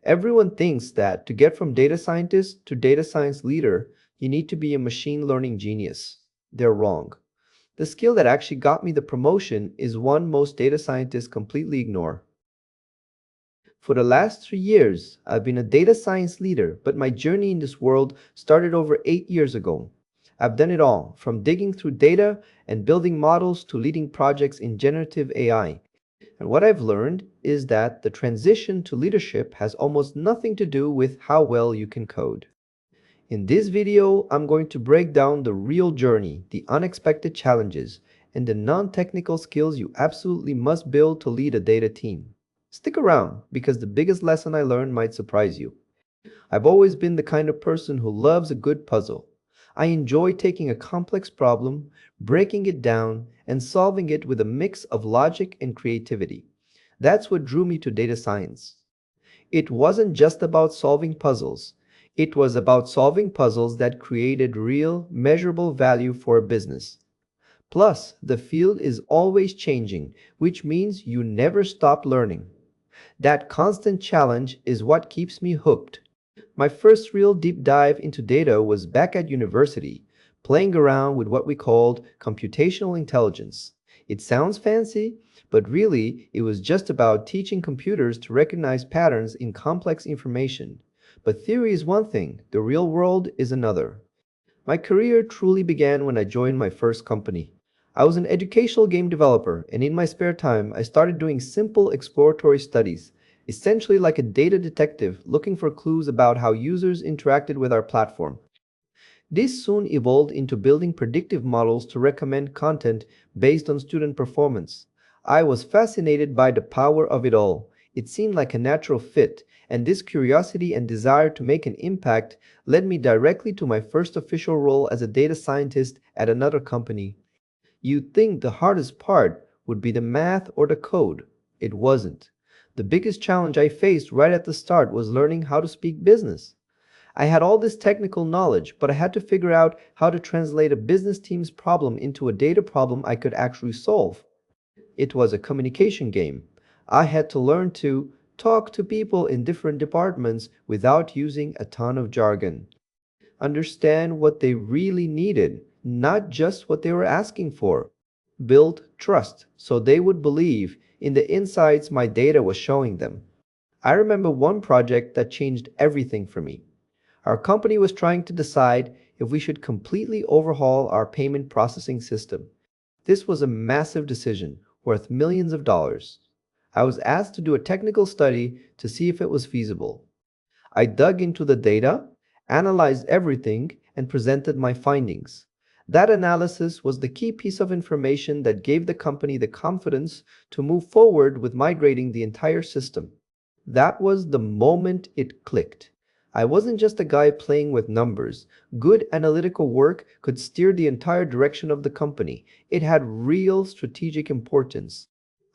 Everyone thinks that to get from data scientist to data science leader, you need to be a machine learning genius. They're wrong. The skill that actually got me the promotion is one most data scientists completely ignore. For the last 3 years, I've been a data science leader, but my journey in this world started over 8 years ago. I've done it all, from digging through data and building models to leading projects in generative AI. And what I've learned is that the transition to leadership has almost nothing to do with how well you can code. In this video, I'm going to break down the real journey, the unexpected challenges, and the non-technical skills you absolutely must build to lead a data team. Stick around, because the biggest lesson I learned might surprise you. I've always been the kind of person who loves a good puzzle. I enjoy taking a complex problem, breaking it down, and solving it with a mix of logic and creativity. That's what drew me to data science. It wasn't just about solving puzzles. It was about solving puzzles that created real, measurable value for a business. Plus, the field is always changing, which means you never stop learning. That constant challenge is what keeps me hooked. My first real deep dive into data was back at university, playing around with what we called computational intelligence. It sounds fancy, but really it was just about teaching computers to recognize patterns in complex information. But theory is one thing, the real world is another. My career truly began when I joined my first company. I was an educational game developer, and in my spare time, I started doing simple exploratory studies, essentially like a data detective looking for clues about how users interacted with our platform. This soon evolved into building predictive models to recommend content based on student performance. I was fascinated by the power of it all. It seemed like a natural fit, and this curiosity and desire to make an impact led me directly to my first official role as a data scientist at another company. You'd think the hardest part would be the math or the code. It wasn't. The biggest challenge I faced right at the start was learning how to speak business. I had all this technical knowledge, but I had to figure out how to translate a business team's problem into a data problem I could actually solve. It was a communication game. I had to learn to talk to people in different departments without using a ton of jargon. Understand what they really needed, not just what they were asking for. Build trust so they would believe in the insights my data was showing them. I remember one project that changed everything for me. Our company was trying to decide if we should completely overhaul our payment processing system. This was a massive decision worth millions of dollars. I was asked to do a technical study to see if it was feasible. I dug into the data, analyzed everything, and presented my findings. That analysis was the key piece of information that gave the company the confidence to move forward with migrating the entire system. That was the moment it clicked. I wasn't just a guy playing with numbers. Good analytical work could steer the entire direction of the company. It had real strategic importance.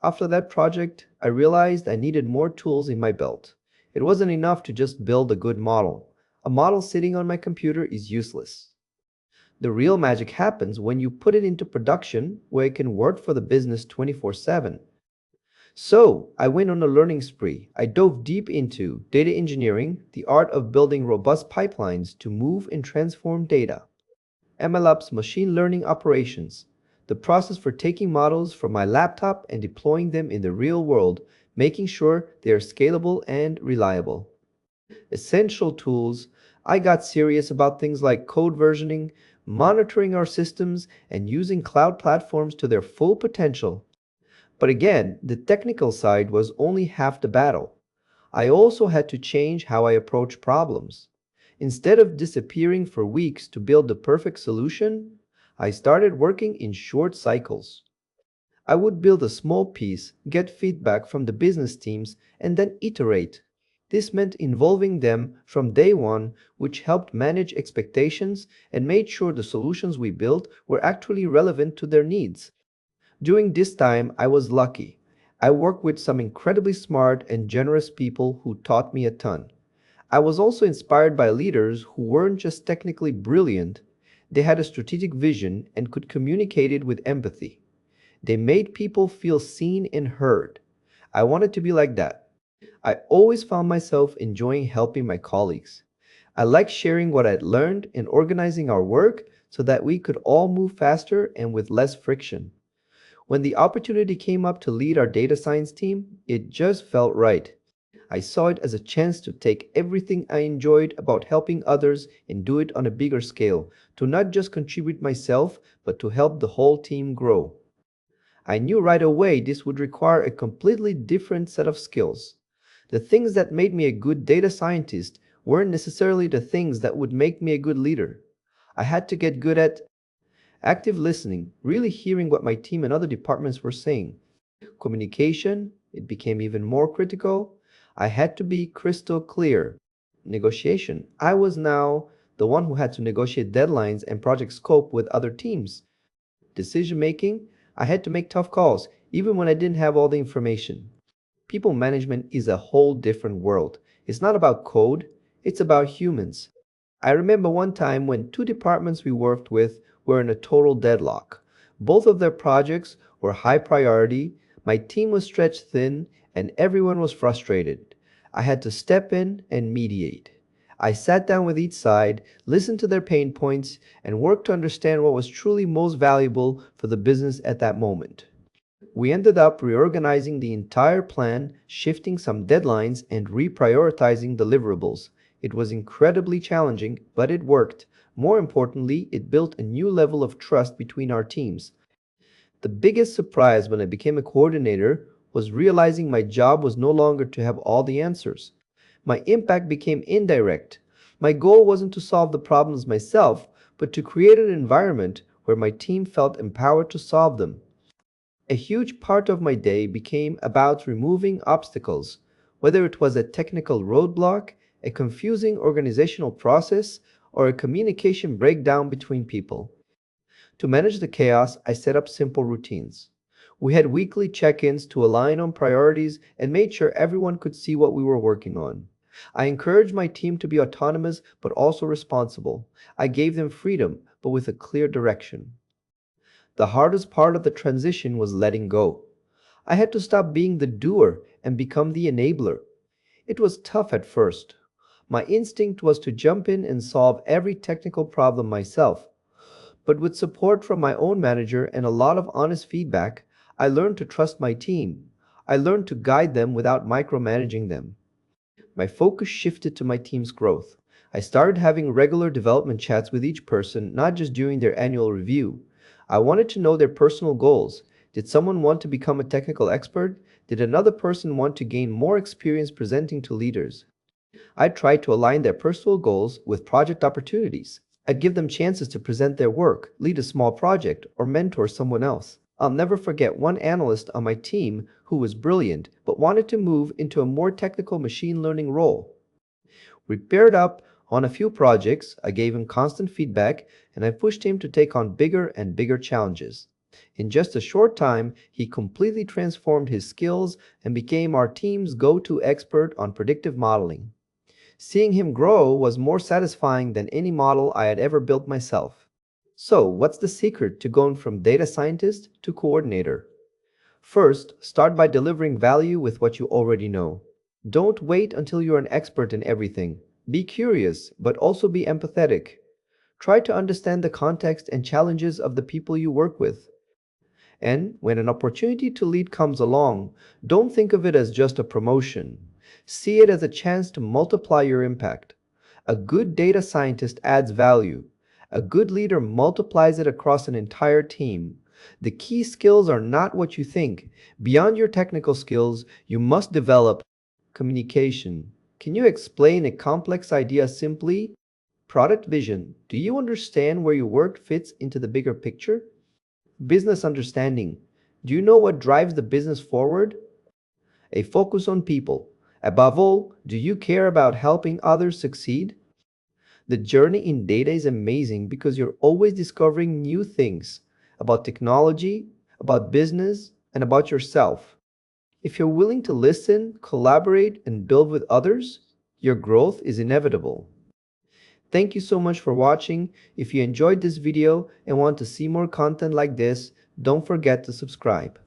After that project, I realized I needed more tools in my belt. It wasn't enough to just build a good model. A model sitting on my computer is useless. The real magic happens when you put it into production where it can work for the business 24/7. So, I went on a learning spree. I dove deep into data engineering, the art of building robust pipelines to move and transform data. MLOps, machine learning operations, the process for taking models from my laptop and deploying them in the real world, making sure they are scalable and reliable. Essential tools. I got serious about things like code versioning, monitoring our systems, and using cloud platforms to their full potential. But again, the technical side was only half the battle. I also had to change how I approach problems. Instead of disappearing for weeks to build the perfect solution, I started working in short cycles. I would build a small piece, get feedback from the business teams, and then iterate. This meant involving them from day one, which helped manage expectations and made sure the solutions we built were actually relevant to their needs. During this time, I was lucky. I worked with some incredibly smart and generous people who taught me a ton. I was also inspired by leaders who weren't just technically brilliant, they had a strategic vision and could communicate it with empathy. They made people feel seen and heard. I wanted to be like that. I always found myself enjoying helping my colleagues. I liked sharing what I'd learned and organizing our work so that we could all move faster and with less friction. When the opportunity came up to lead our data science team, it just felt right. I saw it as a chance to take everything I enjoyed about helping others and do it on a bigger scale, to not just contribute myself, but to help the whole team grow. I knew right away this would require a completely different set of skills. The things that made me a good data scientist weren't necessarily the things that would make me a good leader. I had to get good at active listening, really hearing what my team and other departments were saying. Communication, it became even more critical. I had to be crystal clear. Negotiation, I was now the one who had to negotiate deadlines and project scope with other teams. Decision making, I had to make tough calls, even when I didn't have all the information. People management is a whole different world. It's not about code, it's about humans. I remember one time when two departments we worked with were in a total deadlock. Both of their projects were high priority, my team was stretched thin, and everyone was frustrated. I had to step in and mediate. I sat down with each side, listened to their pain points, and worked to understand what was truly most valuable for the business at that moment. We ended up reorganizing the entire plan, shifting some deadlines, and reprioritizing deliverables. It was incredibly challenging, but it worked. More importantly, it built a new level of trust between our teams. The biggest surprise when I became a coordinator was realizing my job was no longer to have all the answers. My impact became indirect. My goal wasn't to solve the problems myself, but to create an environment where my team felt empowered to solve them. A huge part of my day became about removing obstacles, whether it was a technical roadblock, a confusing organizational process, or a communication breakdown between people. To manage the chaos, I set up simple routines. We had weekly check ins to align on priorities and made sure everyone could see what we were working on. I encouraged my team to be autonomous but also responsible. I gave them freedom, but with a clear direction. The hardest part of the transition was letting go. I had to stop being the doer and become the enabler. It was tough at first. My instinct was to jump in and solve every technical problem myself. But with support from my own manager and a lot of honest feedback, I learned to trust my team. I learned to guide them without micromanaging them. My focus shifted to my team's growth. I started having regular development chats with each person, not just during their annual review. I wanted to know their personal goals. Did someone want to become a technical expert? Did another person want to gain more experience presenting to leaders? I tried to align their personal goals with project opportunities. I'd give them chances to present their work, lead a small project, or mentor someone else. I'll never forget one analyst on my team who was brilliant but wanted to move into a more technical machine learning role. We paired up on a few projects, I gave him constant feedback, and I pushed him to take on bigger and bigger challenges. In just a short time, he completely transformed his skills and became our team's go-to expert on predictive modeling. Seeing him grow was more satisfying than any model I had ever built myself. So, what's the secret to going from data scientist to coordinator? First, start by delivering value with what you already know. Don't wait until you're an expert in everything. Be curious, but also be empathetic. Try to understand the context and challenges of the people you work with. And when an opportunity to lead comes along, don't think of it as just a promotion. See it as a chance to multiply your impact. A good data scientist adds value. A good leader multiplies it across an entire team. The key skills are not what you think. Beyond your technical skills, you must develop communication. Can you explain a complex idea simply? Product vision. Do you understand where your work fits into the bigger picture? Business understanding. Do you know what drives the business forward? A focus on people. Above all, do you care about helping others succeed? The journey in data is amazing because you're always discovering new things about technology, about business, and about yourself. If you're willing to listen, collaborate, and build with others, your growth is inevitable. Thank you so much for watching. If you enjoyed this video and want to see more content like this, don't forget to subscribe.